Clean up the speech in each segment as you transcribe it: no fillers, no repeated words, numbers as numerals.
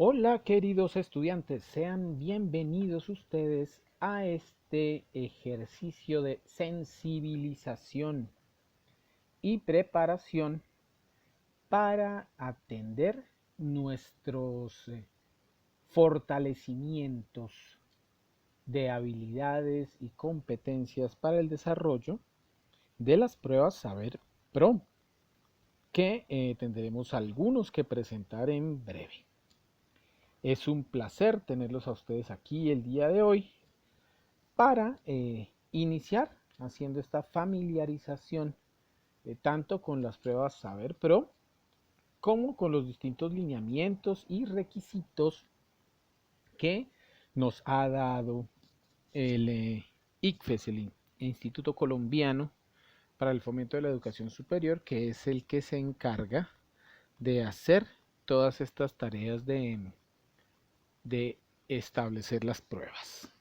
Hola queridos estudiantes, sean bienvenidos ustedes a este ejercicio de sensibilización y preparación para atender nuestros fortalecimientos de habilidades y competencias para el desarrollo de las pruebas Saber Pro, que tendremos algunos que presentar en breve. Es un placer tenerlos a ustedes aquí el día de hoy para iniciar haciendo esta familiarización tanto con las pruebas Saber Pro como con los distintos lineamientos y requisitos que nos ha dado el ICFES, el Instituto Colombiano para el Fomento de la Educación Superior, que es el que se encarga de hacer todas estas tareas de establecer las pruebas.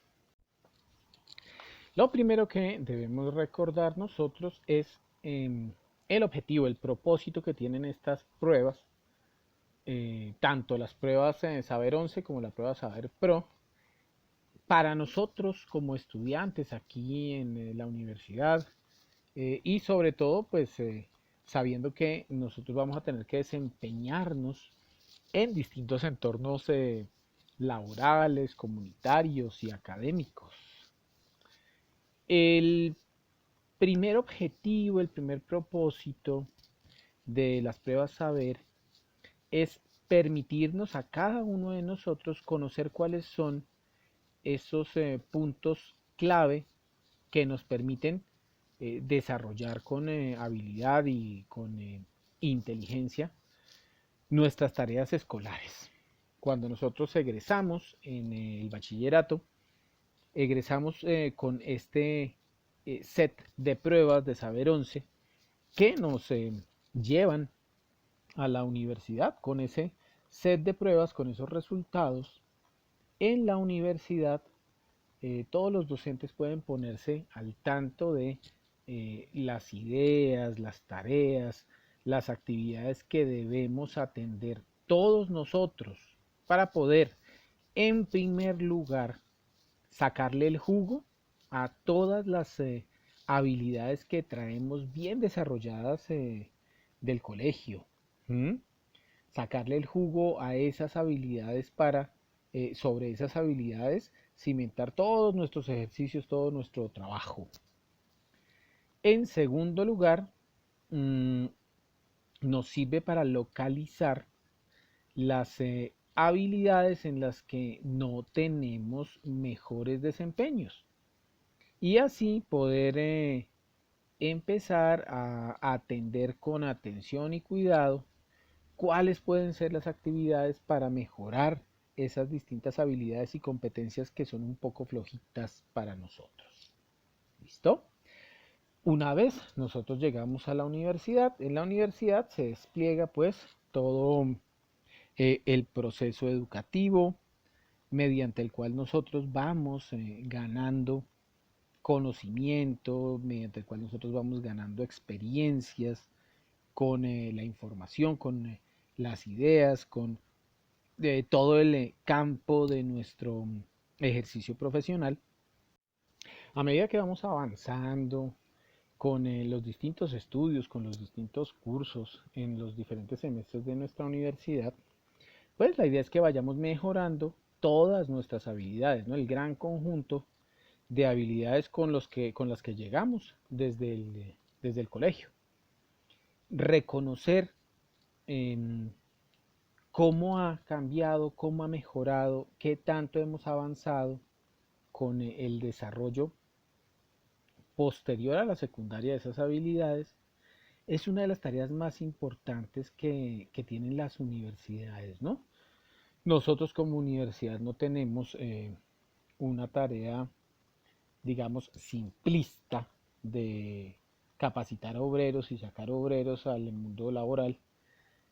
Lo primero que debemos recordar nosotros es el objetivo, el propósito que tienen estas pruebas, tanto las pruebas Saber 11 como la prueba Saber Pro, para nosotros como estudiantes aquí en la universidad y sobre todo pues sabiendo que nosotros vamos a tener que desempeñarnos en distintos entornos laborales, comunitarios y académicos. El primer objetivo, el primer propósito de las pruebas Saber es permitirnos a cada uno de nosotros conocer cuáles son esos puntos clave que nos permiten desarrollar con habilidad y con inteligencia nuestras tareas escolares. Cuando nosotros egresamos en el bachillerato, egresamos con este set de pruebas de Saber 11 que nos llevan a la universidad con ese set de pruebas, con esos resultados. En la universidad todos los docentes pueden ponerse al tanto de las ideas, las tareas, las actividades que debemos atender todos nosotros para poder, en primer lugar, sacarle el jugo a todas las habilidades que traemos bien desarrolladas del colegio. ¿Mm? Sacarle el jugo a esas habilidades para, sobre esas habilidades, cimentar todos nuestros ejercicios, todo nuestro trabajo. En segundo lugar, mmm, nos sirve para localizar las habilidades en las que no tenemos mejores desempeños y así poder empezar a atender con atención y cuidado cuáles pueden ser las actividades para mejorar esas distintas habilidades y competencias que son un poco flojitas para nosotros. ¿Listo? Una vez nosotros llegamos a la universidad, en la universidad se despliega pues todo el proceso educativo mediante el cual nosotros vamos ganando conocimiento, mediante el cual nosotros vamos ganando experiencias con la información, con las ideas, con todo el campo de nuestro ejercicio profesional. A medida que vamos avanzando con los distintos estudios, con los distintos cursos en los diferentes semestres de nuestra universidad, pues la idea es que vayamos mejorando todas nuestras habilidades, ¿no? El gran conjunto de habilidades con las que llegamos desde el colegio. Reconocer en cómo ha cambiado, cómo ha mejorado, qué tanto hemos avanzado con el desarrollo posterior a la secundaria de esas habilidades, es una de las tareas más importantes que tienen las universidades, ¿no? Nosotros como universidad no tenemos una tarea, digamos, simplista de capacitar a obreros y sacar obreros al mundo laboral,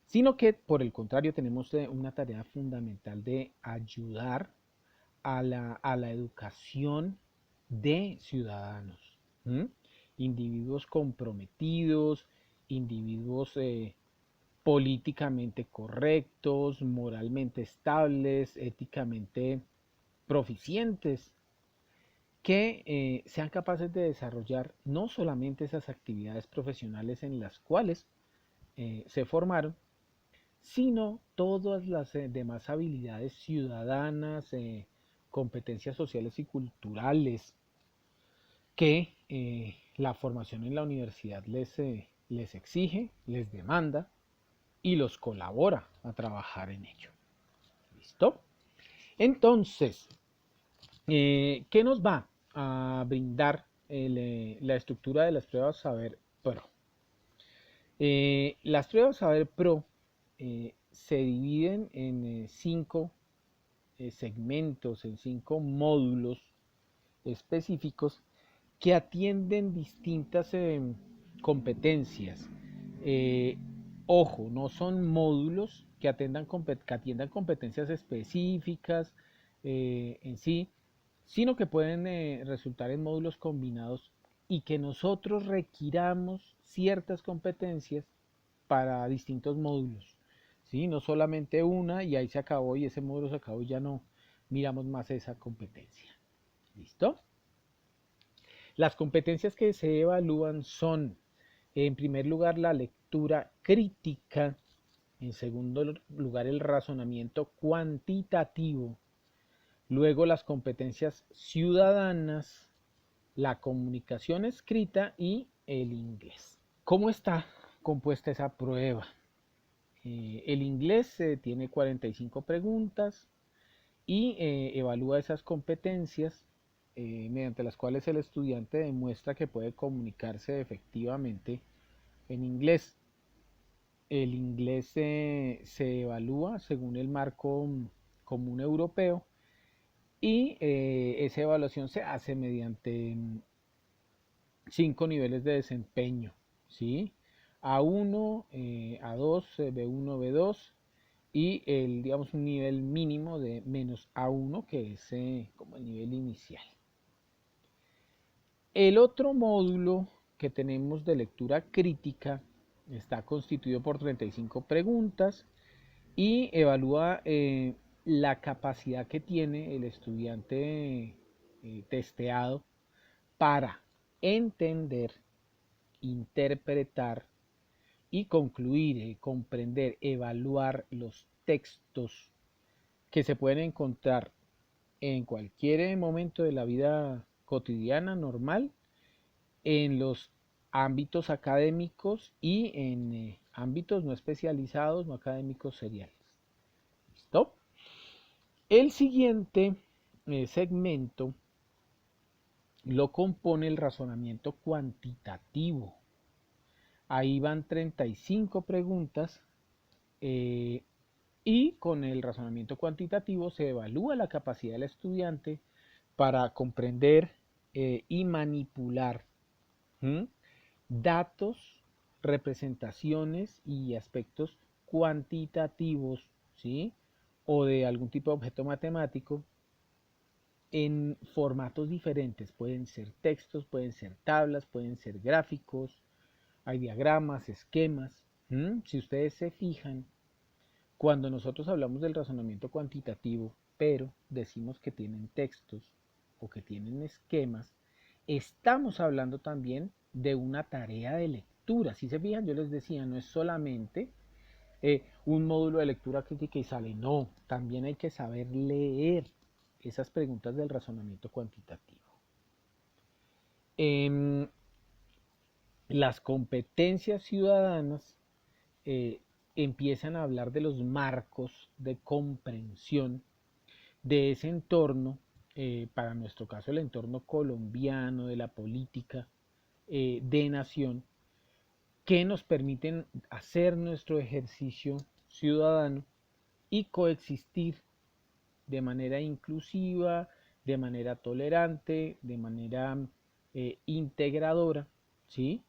sino que por el contrario tenemos una tarea fundamental de ayudar a la educación de ciudadanos, ¿m? Individuos comprometidos, individuos políticamente correctos, moralmente estables, éticamente proficientes, que sean capaces de desarrollar no solamente esas actividades profesionales en las cuales se formaron, sino todas las demás habilidades ciudadanas, competencias sociales y culturales que la formación en la universidad les exige, les demanda y los colabora a trabajar en ello. ¿Listo? Entonces, ¿qué nos va a brindar la estructura de las pruebas Saber Pro? Las pruebas Saber Pro se dividen en 5 segmentos, en 5 módulos específicos que atienden distintas competencias. Eh, Ojo, no son módulos que atiendan competencias específicas en sí, sino que pueden resultar en módulos combinados y que nosotros requiramos ciertas competencias para distintos módulos. ¿Sí? No solamente una y ahí se acabó y ese módulo se acabó y ya no miramos más esa competencia. ¿Listo? Las competencias que se evalúan son, en primer lugar, la lectura crítica, en segundo lugar, el razonamiento cuantitativo, luego las competencias ciudadanas, la comunicación escrita y el inglés. ¿Cómo está compuesta esa prueba? El inglés tiene 45 preguntas y evalúa esas competencias mediante las cuales el estudiante demuestra que puede comunicarse efectivamente en inglés. El inglés se evalúa según el marco común europeo y esa evaluación se hace mediante 5 niveles de desempeño, ¿sí? A1, A2, B1, B2 y digamos, un nivel mínimo de menos A1, que es como el nivel inicial. El otro módulo que tenemos de lectura crítica está constituido por 35 preguntas y evalúa la capacidad que tiene el estudiante testeado para entender, interpretar y concluir, comprender, evaluar los textos que se pueden encontrar en cualquier momento de la vida cotidiana, normal, en los ámbitos académicos y en ámbitos no especializados, no académicos seriales. ¿Listo? El siguiente segmento lo compone el razonamiento cuantitativo. Ahí van 35 preguntas y con el razonamiento cuantitativo se evalúa la capacidad del estudiante para comprender y manipular datos, representaciones y aspectos cuantitativos, ¿sí? O de algún tipo de objeto matemático en formatos diferentes. Pueden ser textos, pueden ser tablas, pueden ser gráficos, hay diagramas, esquemas. Si ustedes se fijan, cuando nosotros hablamos del razonamiento cuantitativo, pero decimos que tienen textos o que tienen esquemas, estamos hablando también de una tarea de lectura. Si se fijan, yo les decía, no es solamente un módulo de lectura crítica y sale, no, también hay que saber leer esas preguntas del razonamiento cuantitativo. Las competencias ciudadanas empiezan a hablar de los marcos de comprensión de ese entorno, para nuestro caso el entorno colombiano, de la política de nación, que nos permiten hacer nuestro ejercicio ciudadano y coexistir de manera inclusiva, de manera tolerante, de manera integradora, ¿sí?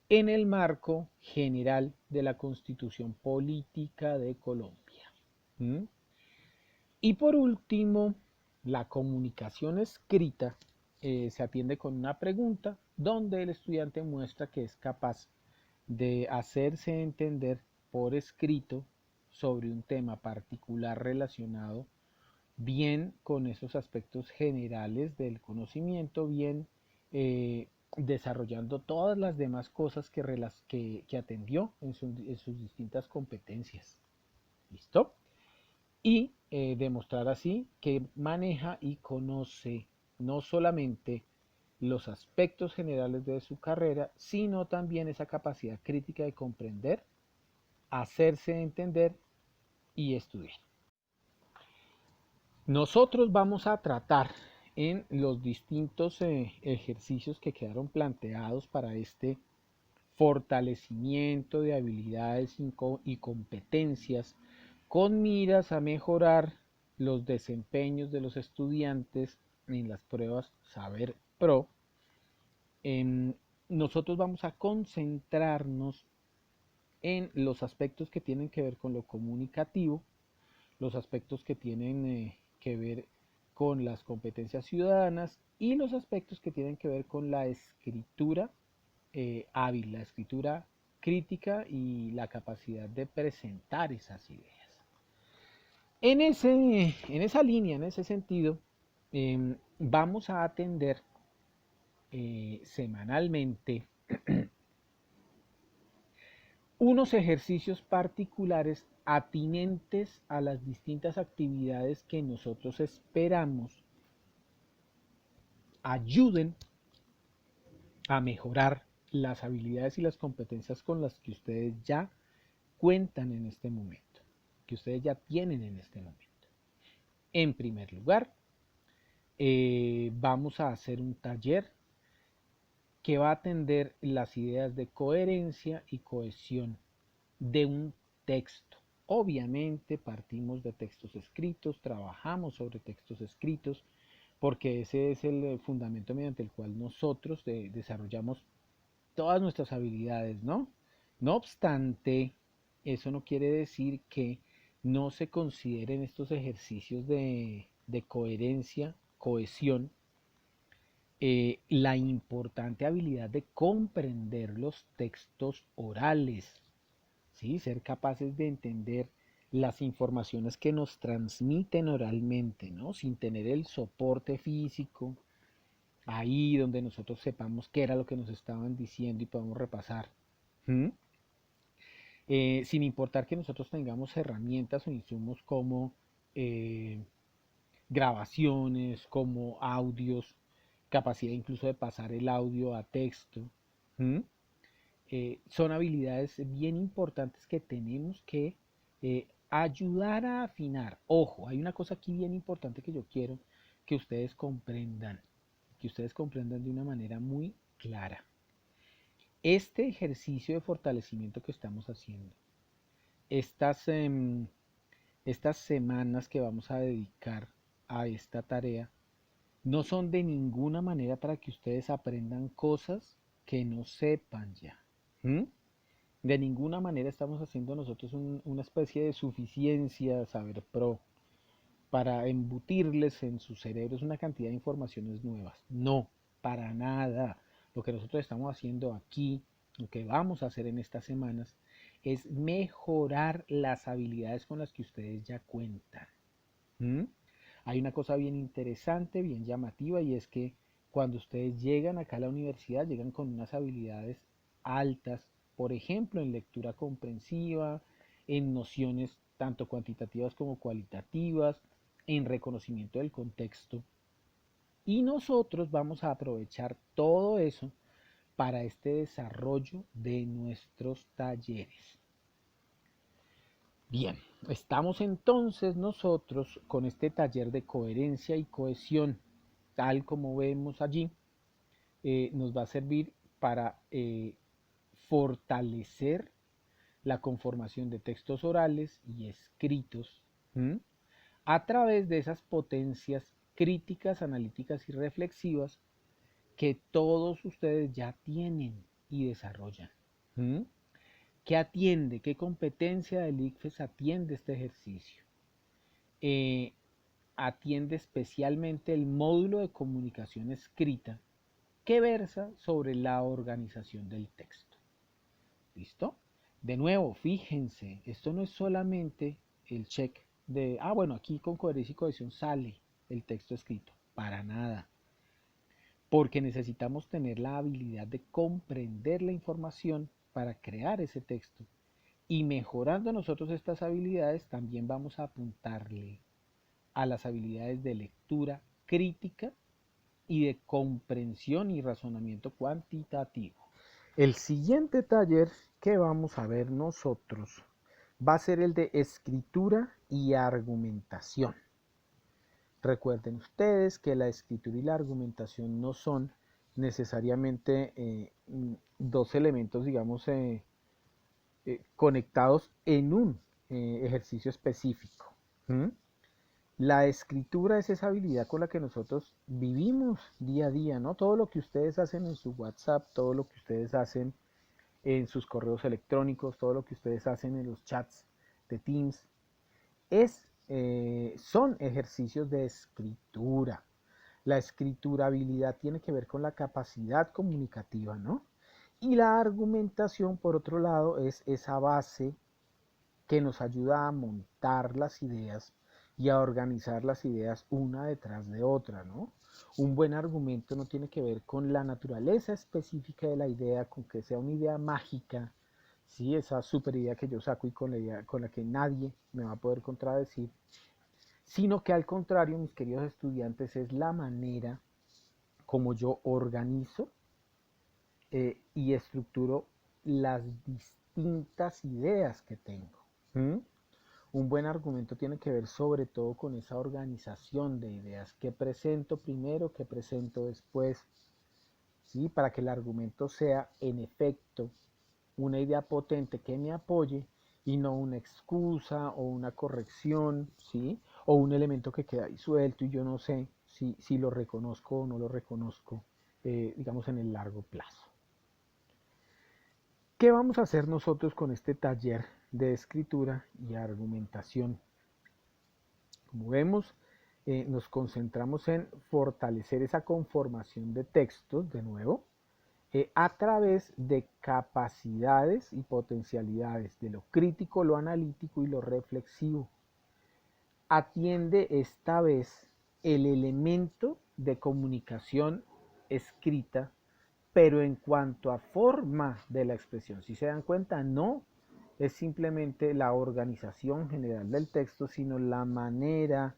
En el marco general de la Constitución Política de Colombia. ¿Mm? Y por último, la comunicación escrita se atiende con una pregunta donde el estudiante muestra que es capaz de hacerse entender por escrito sobre un tema particular relacionado bien con esos aspectos generales del conocimiento, bien desarrollando todas las demás cosas que atendió en sus distintas competencias. ¿Listo? Y demostrar así que maneja y conoce no solamente los aspectos generales de su carrera, sino también esa capacidad crítica de comprender, hacerse entender y estudiar. Nosotros vamos a tratar en los distintos ejercicios que quedaron planteados para este fortalecimiento de habilidades y competencias con miras a mejorar los desempeños de los estudiantes en las pruebas Saber Pro. Nosotros vamos a concentrarnos en los aspectos que tienen que ver con lo comunicativo, los aspectos que tienen que ver con las competencias ciudadanas y los aspectos que tienen que ver con la escritura hábil, la escritura crítica y la capacidad de presentar esas ideas. En esa línea, en ese sentido, vamos a atender semanalmente unos ejercicios particulares atinentes a las distintas actividades que nosotros esperamos ayuden a mejorar las habilidades y las competencias con las que ustedes ya cuentan en este momento, que ustedes ya tienen en este momento. En primer lugar, vamos a hacer un taller que va a atender las ideas de coherencia y cohesión de un texto. Obviamente partimos de textos escritos, trabajamos sobre textos escritos, porque ese es el fundamento mediante el cual nosotros desarrollamos todas nuestras habilidades, ¿no? No obstante, eso no quiere decir que no se consideren estos ejercicios de coherencia, cohesión, la importante habilidad de comprender los textos orales, ¿sí? Ser capaces de entender las informaciones que nos transmiten oralmente, ¿no? Sin tener el soporte físico, ahí donde nosotros sepamos qué era lo que nos estaban diciendo y podamos repasar. ¿Mm? Sin importar que nosotros tengamos herramientas o insumos como eh, grabaciones, como audios, capacidad incluso de pasar el audio a texto. ¿Mm? Son habilidades bien importantes que tenemos que ayudar a afinar. Ojo, hay una cosa aquí bien importante que yo quiero que ustedes comprendan de una manera muy clara. Este ejercicio de fortalecimiento que estamos haciendo, estas semanas que vamos a dedicar a esta tarea, no son de ninguna manera para que ustedes aprendan cosas que no sepan ya. ¿Mm? De ninguna manera estamos haciendo nosotros una especie de suficiencia Saber Pro para embutirles en sus cerebros una cantidad de informaciones nuevas. No, para nada. Lo que nosotros estamos haciendo aquí, lo que vamos a hacer en estas semanas, es mejorar las habilidades con las que ustedes ya cuentan. ¿Mm? Hay una cosa bien interesante, bien llamativa, y es que cuando ustedes llegan acá a la universidad, llegan con unas habilidades altas, por ejemplo, en lectura comprensiva, en nociones tanto cuantitativas como cualitativas, en reconocimiento del contexto. Y nosotros vamos a aprovechar todo eso para este desarrollo de nuestros talleres. Bien, estamos entonces nosotros con este taller de coherencia y cohesión, tal como vemos allí, nos va a servir para fortalecer la conformación de textos orales y escritos, ¿m? A través de esas potencias críticas, analíticas y reflexivas que todos ustedes ya tienen y desarrollan. ¿M? ¿Qué atiende? ¿Qué competencia del ICFES atiende este ejercicio? Atiende especialmente el módulo de comunicación escrita que versa sobre la organización del texto. ¿Listo? De nuevo, fíjense, esto no es solamente el check de, bueno, aquí con coherencia y cohesión sale el texto escrito. Para nada. Porque necesitamos tener la habilidad de comprender la información para crear ese texto. Y mejorando nosotros estas habilidades, también vamos a apuntarle a las habilidades de lectura crítica y de comprensión y razonamiento cuantitativo. El siguiente taller que vamos a ver nosotros va a ser el de escritura y argumentación. Recuerden ustedes que la escritura y la argumentación no son necesariamente dos elementos, digamos, conectados en un ejercicio específico. ¿Mm? La escritura es esa habilidad con la que nosotros vivimos día a día, ¿no? Todo lo que ustedes hacen en su WhatsApp, todo lo que ustedes hacen en sus correos electrónicos, todo lo que ustedes hacen en los chats de Teams, son ejercicios de escritura. La escriturabilidad tiene que ver con la capacidad comunicativa, ¿no? Y la argumentación, por otro lado, es esa base que nos ayuda a montar las ideas y a organizar las ideas una detrás de otra, ¿no? Un buen argumento no tiene que ver con la naturaleza específica de la idea, con que sea una idea mágica, ¿sí? Esa super idea que yo saco y con la que nadie me va a poder contradecir, sino que al contrario, mis queridos estudiantes, es la manera como yo organizo y estructuro las distintas ideas que tengo. ¿Mm? Un buen argumento tiene que ver sobre todo con esa organización de ideas, qué presento primero, qué presento después, ¿sí? Para que el argumento sea en efecto una idea potente que me apoye y no una excusa o una corrección, ¿sí? O un elemento que queda ahí suelto y yo no sé si lo reconozco o no lo reconozco, digamos, en el largo plazo. ¿Qué vamos a hacer nosotros con este taller de escritura y argumentación? Como vemos, nos concentramos en fortalecer esa conformación de textos, de nuevo, a través de capacidades y potencialidades de lo crítico, lo analítico y lo reflexivo. Atiende esta vez el elemento de comunicación escrita, pero en cuanto a forma de la expresión, si se dan cuenta, no es simplemente la organización general del texto, sino la manera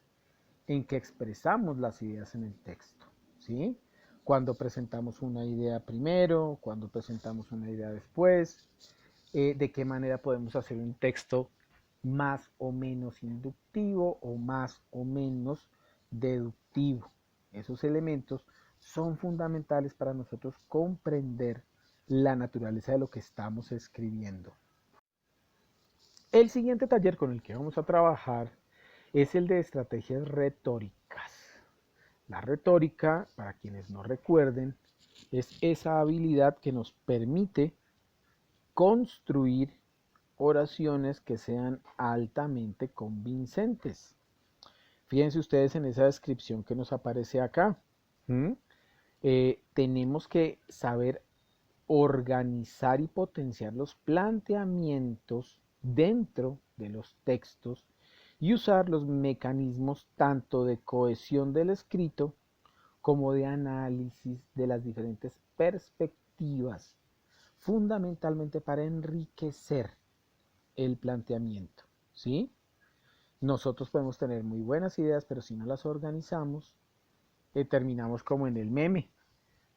en que expresamos las ideas en el texto, ¿sí? Cuando presentamos una idea primero, cuando presentamos una idea después, de qué manera podemos hacer un texto más o menos inductivo o más o menos deductivo. Esos elementos son fundamentales para nosotros comprender la naturaleza de lo que estamos escribiendo. El siguiente taller con el que vamos a trabajar es el de estrategias retóricas. La retórica, para quienes no recuerden, es esa habilidad que nos permite construir oraciones que sean altamente convincentes. Fíjense ustedes en esa descripción que nos aparece acá. ¿Mm? Tenemos que saber organizar y potenciar los planteamientos dentro de los textos y usar los mecanismos tanto de cohesión del escrito como de análisis de las diferentes perspectivas, fundamentalmente para enriquecer el planteamiento, ¿sí? Nosotros podemos tener muy buenas ideas, pero si no las organizamos, terminamos como en el meme,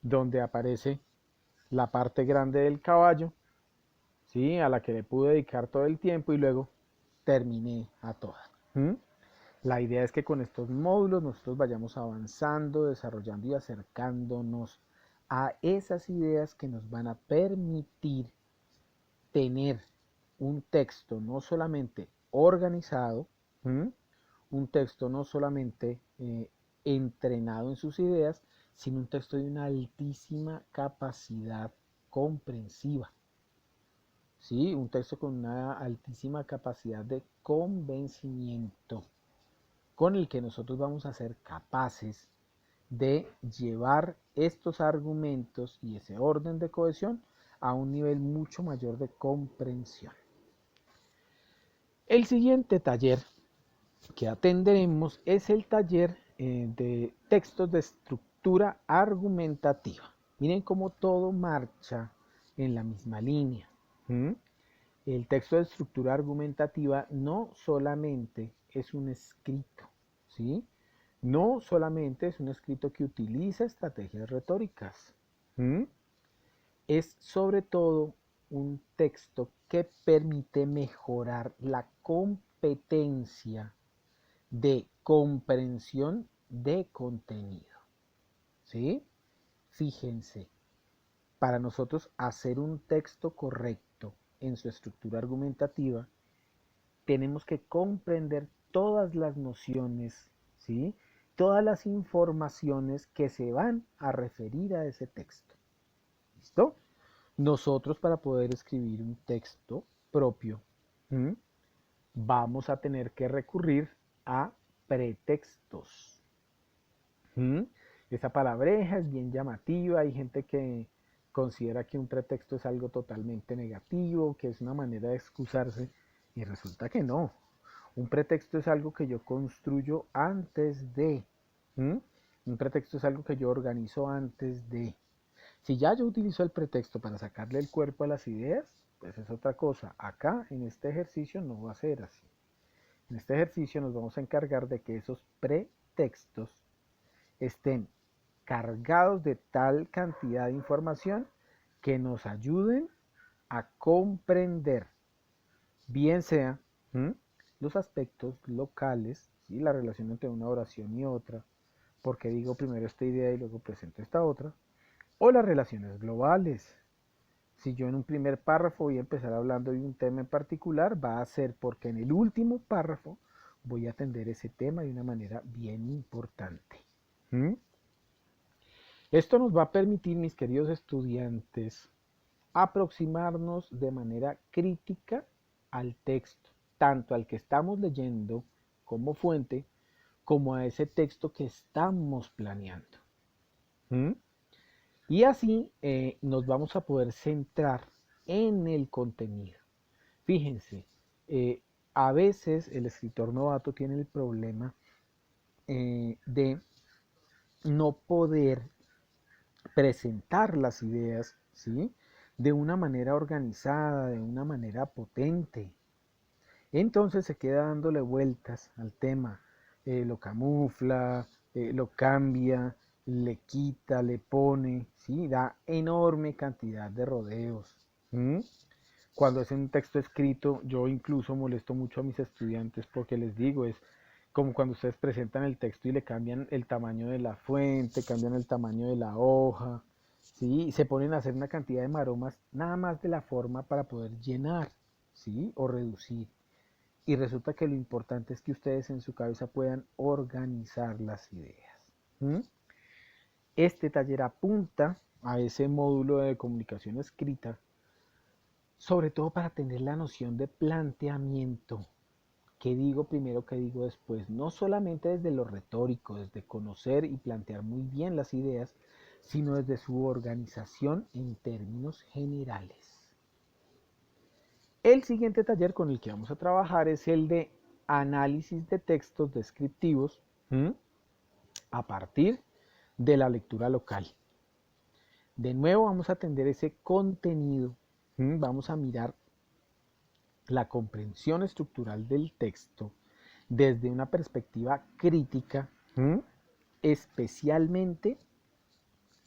donde aparece la parte grande del caballo, ¿sí? A la que le pude dedicar todo el tiempo y luego terminé a toda. ¿Mm? La idea es que con estos módulos nosotros vayamos avanzando, desarrollando y acercándonos a esas ideas que nos van a permitir tener un texto no solamente organizado, un texto no solamente entrenado en sus ideas, sino un texto de una altísima capacidad comprensiva. ¿Sí? Un texto con una altísima capacidad de convencimiento, con el que nosotros vamos a ser capaces de llevar estos argumentos y ese orden de cohesión a un nivel mucho mayor de comprensión. El siguiente taller que atenderemos es el taller de textos de estructura argumentativa. Miren cómo todo marcha en la misma línea. El texto de estructura argumentativa no solamente es un escrito, ¿sí? No solamente es un escrito que utiliza estrategias retóricas. Es sobre todo un texto que permite mejorar la competencia de comprensión de contenido. ¿Sí? Fíjense, para nosotros hacer un texto correcto en su estructura argumentativa, tenemos que comprender todas las nociones, ¿sí? Todas las informaciones que se van a referir a ese texto. ¿Listo? Nosotros, para poder escribir un texto propio, vamos a tener que recurrir a pretextos. Esa palabreja es bien llamativa. Hay gente que considera que un pretexto es algo totalmente negativo, que es una manera de excusarse, y resulta que no. Un pretexto es algo que yo construyo antes de. Un pretexto es algo que yo organizo antes de. Si ya yo utilizo el pretexto para sacarle el cuerpo a las ideas, pues es otra cosa. Acá, en este ejercicio, no va a ser así. En este ejercicio nos vamos a encargar de que esos pretextos estén cargados de tal cantidad de información que nos ayuden a comprender, bien sea los aspectos locales, ¿sí? La relación entre una oración y otra, porque digo primero esta idea y luego presento esta otra, o las relaciones globales. Si yo en un primer párrafo voy a empezar hablando de un tema en particular, va a ser porque en el último párrafo voy a atender ese tema de una manera bien importante. Esto nos va a permitir, mis queridos estudiantes, aproximarnos de manera crítica al texto, tanto al que estamos leyendo como fuente, como a ese texto que estamos planeando. Y así nos vamos a poder centrar en el contenido. Fíjense, a veces el escritor novato tiene el problema de no poder presentar las ideas, ¿sí? De una manera organizada, de una manera potente. Entonces se queda dándole vueltas al tema, lo camufla, lo cambia, le quita, le pone, ¿sí? Da enorme cantidad de rodeos. Cuando es un texto escrito, yo incluso molesto mucho a mis estudiantes porque les digo, es como cuando ustedes presentan el texto y le cambian el tamaño de la fuente, cambian el tamaño de la hoja, ¿sí? Y se ponen a hacer una cantidad de maromas nada más de la forma para poder llenar, ¿sí? O reducir. Y resulta que lo importante es que ustedes en su cabeza puedan organizar las ideas. Este taller apunta a ese módulo de comunicación escrita, sobre todo para tener la noción de planteamiento. ¿Qué digo primero, qué digo después? No solamente desde lo retórico, desde conocer y plantear muy bien las ideas, sino desde su organización en términos generales. El siguiente taller con el que vamos a trabajar es el de análisis de textos descriptivos a partir de la lectura local. De nuevo vamos a atender ese contenido, vamos a mirar la comprensión estructural del texto desde una perspectiva crítica, especialmente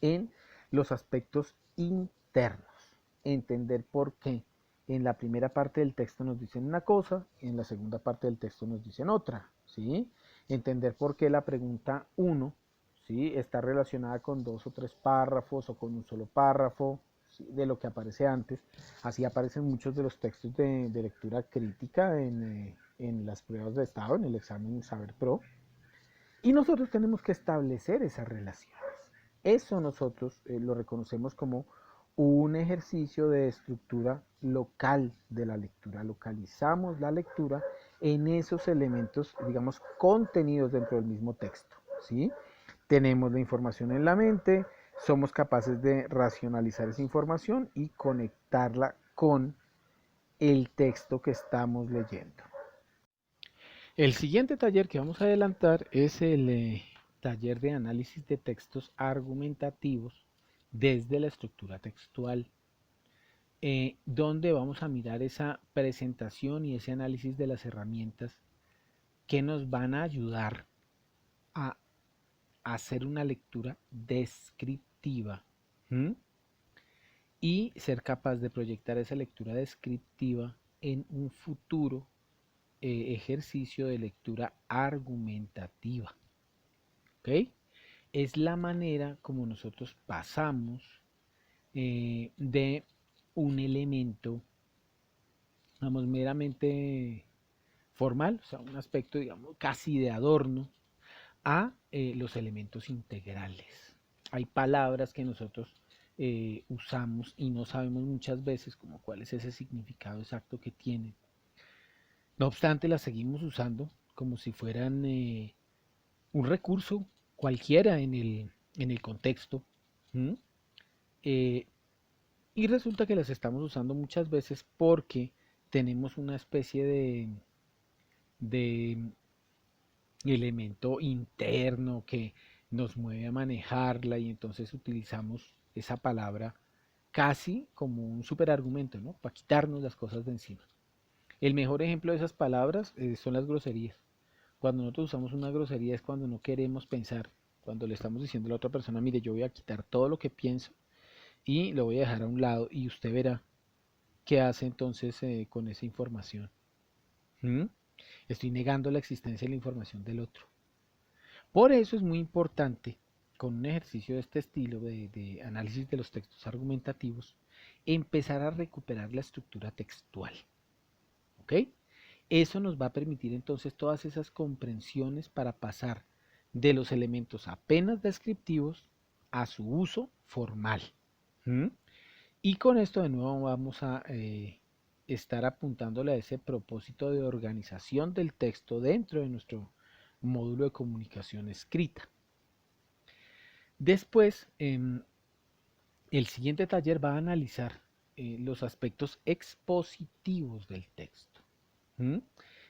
en los aspectos internos. Entender por qué en la primera parte del texto nos dicen una cosa, en la segunda parte del texto nos dicen otra, ¿sí? Entender por qué la pregunta 1, ¿sí? Está relacionada con 2 o 3 párrafos o con un solo párrafo, ¿sí? De lo que aparece antes. Así aparecen muchos de los textos de lectura crítica en las pruebas de estado, en el examen Saber Pro. Y nosotros tenemos que establecer esas relaciones. Eso nosotros lo reconocemos como un ejercicio de estructura local de la lectura. Localizamos la lectura en esos elementos, digamos, contenidos dentro del mismo texto, ¿sí? Tenemos la información en la mente, somos capaces de racionalizar esa información y conectarla con el texto que estamos leyendo. El siguiente taller que vamos a adelantar es el taller de análisis de textos argumentativos desde la estructura textual, donde vamos a mirar esa presentación y ese análisis de las herramientas que nos van a ayudar a hacer una lectura descriptiva. ¿Mm? Y ser capaz de proyectar esa lectura descriptiva en un futuro ejercicio de lectura argumentativa. ¿Ok? Es la manera como nosotros pasamos de un elemento, vamos, meramente formal, o sea, un aspecto, digamos, casi de adorno, a los elementos integrales. Hay palabras que nosotros usamos y no sabemos muchas veces como cuál es ese significado exacto que tienen. No obstante, las seguimos usando como si fueran un recurso cualquiera en el contexto. ¿Mm? Eh, y resulta que las estamos usando muchas veces porque tenemos una especie de elemento interno que nos mueve a manejarla y entonces utilizamos esa palabra casi como un superargumento, ¿no? Para quitarnos las cosas de encima. El mejor ejemplo de esas palabras son las groserías. Cuando nosotros usamos una grosería es cuando no queremos pensar, cuando le estamos diciendo a la otra persona, mire, yo voy a quitar todo lo que pienso y lo voy a dejar a un lado y usted verá qué hace entonces con esa información. ¿Mm? Estoy negando la existencia de la información del otro. Por eso es muy importante, con un ejercicio de este estilo de análisis de los textos argumentativos, empezar a recuperar la estructura textual. ¿Ok? Eso nos va a permitir entonces todas esas comprensiones para pasar de los elementos apenas descriptivos a su uso formal. ¿Mm? Y con esto de nuevo vamos a estar apuntándole a ese propósito de organización del texto dentro de nuestro módulo de comunicación escrita. Después, el siguiente taller va a analizar los aspectos expositivos del texto. ¿Mm?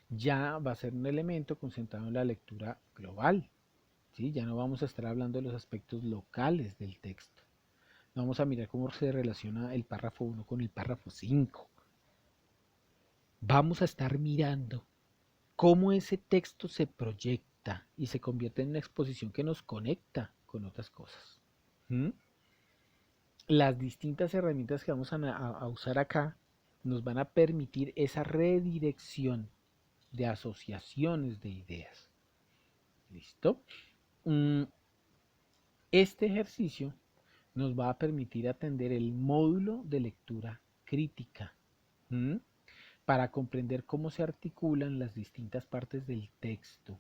Ya va a ser un elemento concentrado en la lectura global. ¿Sí? Ya no vamos a estar hablando de los aspectos locales del texto. Vamos a mirar cómo se relaciona el párrafo 1 con el párrafo 5. Vamos a estar mirando cómo ese texto se proyecta y se convierte en una exposición que nos conecta con otras cosas. ¿Mm? Las distintas herramientas que vamos a usar acá nos van a permitir esa redirección de asociaciones de ideas. ¿Listo? Este ejercicio nos va a permitir atender el módulo de lectura crítica. ¿Mm? Para comprender cómo se articulan las distintas partes del texto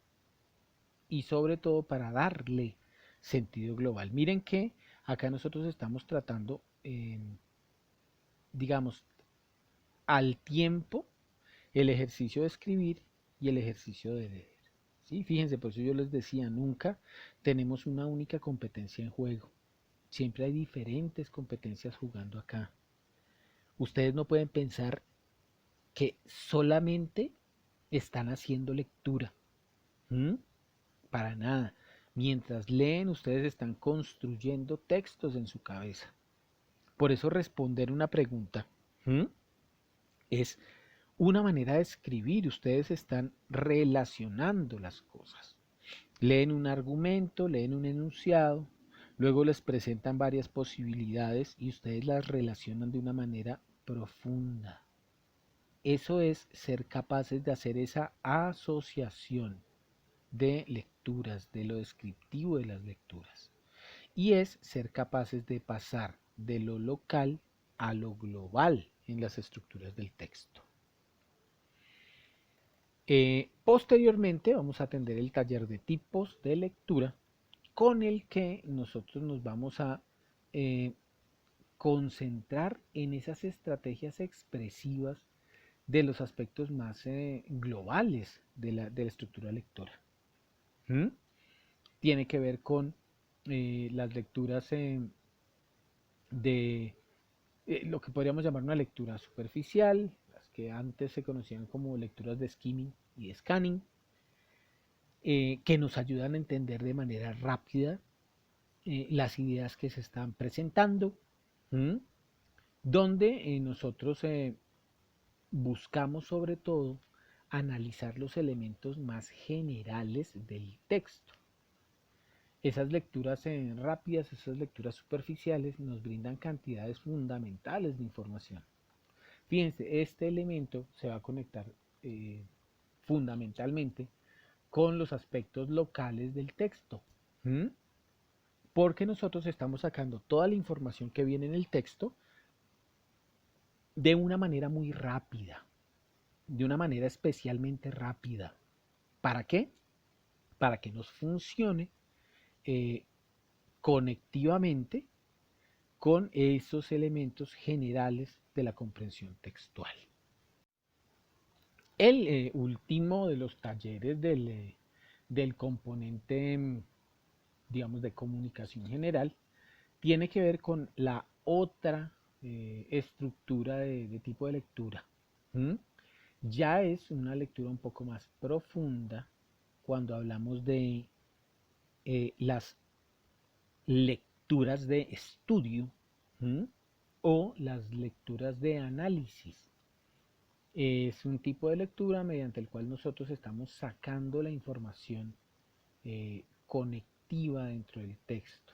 y sobre todo para darle sentido global. Miren que acá nosotros estamos tratando, digamos, al tiempo el ejercicio de escribir y el ejercicio de leer. ¿Sí? Fíjense, por eso yo les decía, nunca tenemos una única competencia en juego. Siempre hay diferentes competencias jugando acá. Ustedes no pueden pensar que solamente están haciendo lectura. ¿Mm? Para nada. Mientras leen, ustedes están construyendo textos en su cabeza. Por eso responder una pregunta es una manera de escribir. Ustedes están relacionando las cosas. Leen un argumento, leen un enunciado, luego les presentan varias posibilidades y ustedes las relacionan de una manera profunda. Eso es ser capaces de hacer esa asociación de lecturas, de lo descriptivo de las lecturas. Y es ser capaces de pasar de lo local a lo global en las estructuras del texto. Posteriormente vamos a atender el taller de tipos de lectura con el que nosotros nos vamos a concentrar en esas estrategias expresivas de los aspectos más globales de la estructura lectora. ¿Mm? Tiene que ver con las lecturas de lo que podríamos llamar una lectura superficial, las que antes se conocían como lecturas de skimming y de scanning, que nos ayudan a entender de manera rápida las ideas que se están presentando, ¿m? Donde nosotros buscamos sobre todo analizar los elementos más generales del texto. Esas lecturas rápidas, esas lecturas superficiales nos brindan cantidades fundamentales de información. Fíjense, este elemento se va a conectar eh, fundamentalmente con los aspectos locales del texto. ¿Mm? Porque nosotros estamos sacando toda la información que viene en el texto de una manera muy rápida, de una manera especialmente rápida. ¿Para qué? Para que nos funcione eh, conectivamente con esos elementos generales de la comprensión textual. El último de los talleres del componente, digamos, de comunicación general, tiene que ver con la otra estructura de tipo de lectura. ¿Mm? Ya es una lectura un poco más profunda cuando hablamos de las lecturas de estudio, ¿m? O las lecturas de análisis. Es un tipo de lectura mediante el cual nosotros estamos sacando la información conectiva dentro del texto.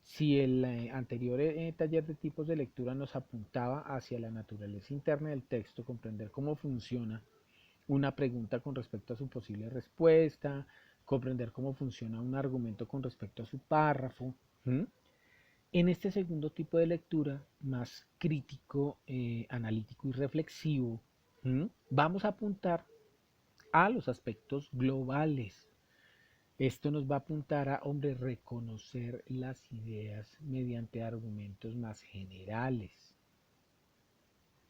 Si el anterior taller de tipos de lectura nos apuntaba hacia la naturaleza interna del texto, comprender cómo funciona una pregunta con respecto a su posible respuesta, comprender cómo funciona un argumento con respecto a su párrafo. ¿Mm? En este segundo tipo de lectura, más crítico, analítico y reflexivo, vamos a apuntar a los aspectos globales. Esto nos va a apuntar a, hombre, reconocer las ideas mediante argumentos más generales.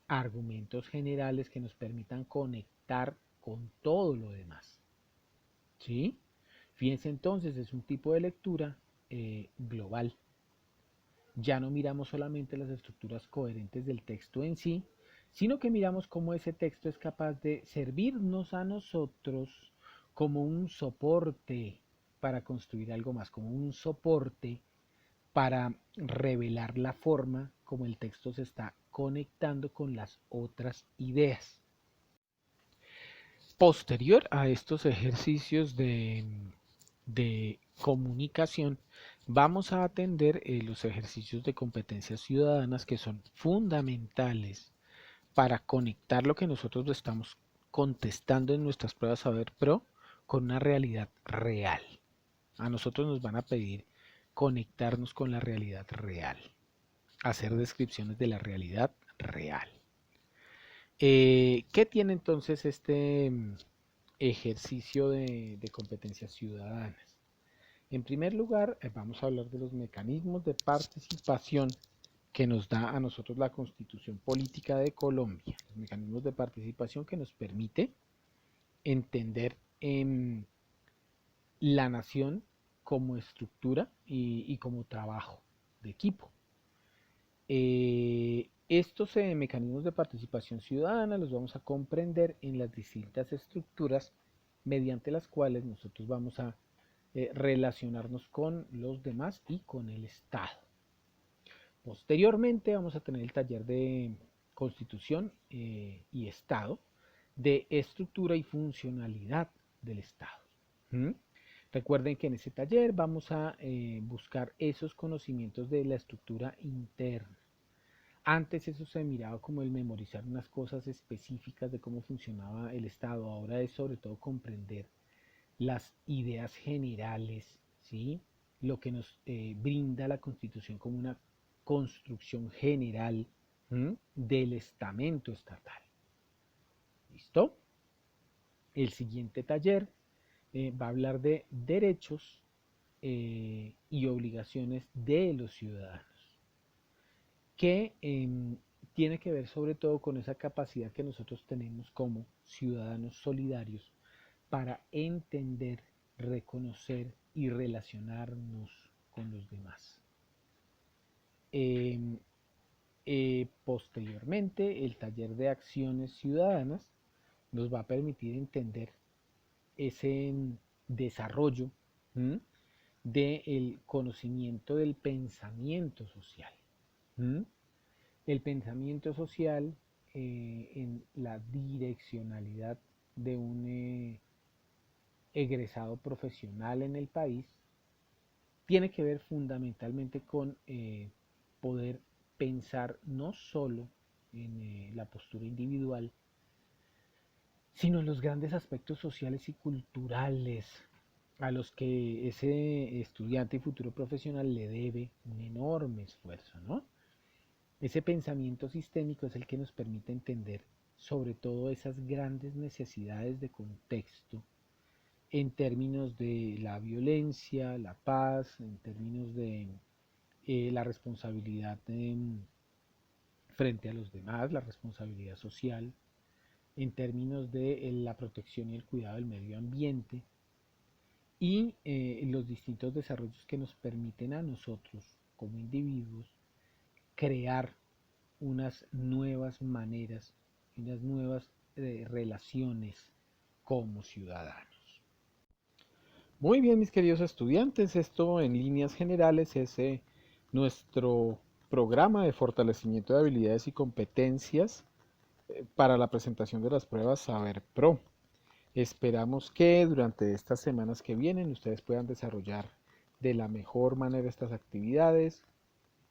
Argumentos generales que nos permitan conectar con todo lo demás. ¿Sí? Fíjense entonces, es un tipo de lectura global. Ya no miramos solamente las estructuras coherentes del texto en sí, sino que miramos cómo ese texto es capaz de servirnos a nosotros como un soporte para construir algo más, como un soporte para revelar la forma como el texto se está conectando con las otras ideas. Posterior a estos ejercicios de comunicación, vamos a atender los ejercicios de competencias ciudadanas que son fundamentales para conectar lo que nosotros estamos contestando en nuestras pruebas Saber Pro con una realidad real. A nosotros nos van a pedir conectarnos con la realidad real, hacer descripciones de la realidad real. ¿Qué tiene entonces este ejercicio de competencias ciudadanas? En primer lugar, vamos a hablar de los mecanismos de participación que nos da a nosotros la Constitución Política de Colombia, los mecanismos de participación que nos permite entender la nación como estructura y como trabajo de equipo. Estos mecanismos de participación ciudadana los vamos a comprender en las distintas estructuras mediante las cuales nosotros vamos a relacionarnos con los demás y con el Estado. Posteriormente vamos a tener el taller de Constitución y Estado, de estructura y funcionalidad del Estado. ¿Mm? Recuerden que en ese taller vamos a buscar esos conocimientos de la estructura interna. Antes eso se miraba como el memorizar unas cosas específicas de cómo funcionaba el Estado. Ahora es sobre todo comprender las ideas generales, ¿sí? Lo que nos brinda la Constitución como una construcción general del estamento estatal. ¿Listo? El siguiente taller va a hablar de derechos y obligaciones de los ciudadanos, que tiene que ver sobre todo con esa capacidad que nosotros tenemos como ciudadanos solidarios para entender, reconocer y relacionarnos con los demás. Posteriormente, el taller de acciones ciudadanas nos va a permitir entender ese desarrollo del conocimiento del pensamiento social. El pensamiento social en la direccionalidad de un egresado profesional en el país tiene que ver fundamentalmente con poder pensar no solo en la postura individual, sino en los grandes aspectos sociales y culturales a los que ese estudiante y futuro profesional le debe un enorme esfuerzo, ¿no? Ese pensamiento sistémico es el que nos permite entender sobre todo esas grandes necesidades de contexto en términos de la violencia, la paz, en términos de la responsabilidad frente a los demás, la responsabilidad social, en términos de la protección y el cuidado del medio ambiente y los distintos desarrollos que nos permiten a nosotros como individuos crear unas nuevas maneras, unas nuevas relaciones como ciudadanos. Muy bien, mis queridos estudiantes, esto en líneas generales es nuestro programa de fortalecimiento de habilidades y competencias para la presentación de las pruebas Saber Pro. Esperamos que durante estas semanas que vienen ustedes puedan desarrollar de la mejor manera estas actividades,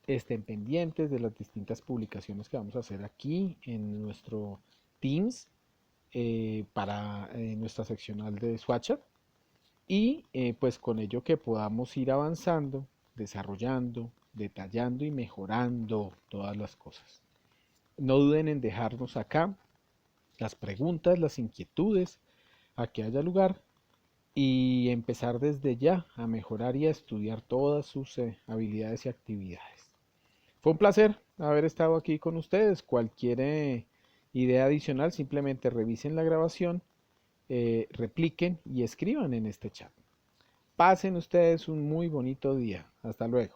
estén pendientes de las distintas publicaciones que vamos a hacer aquí en nuestro Teams para nuestra seccional de Swatchat y pues con ello que podamos ir avanzando, desarrollando, detallando y mejorando todas las cosas. No duden en dejarnos acá las preguntas, las inquietudes, a que haya lugar y empezar desde ya a mejorar y a estudiar todas sus habilidades y actividades. Fue un placer haber estado aquí con ustedes. Cualquier idea adicional, simplemente revisen la grabación, repliquen y escriban en este chat. Pasen ustedes un muy bonito día. Hasta luego.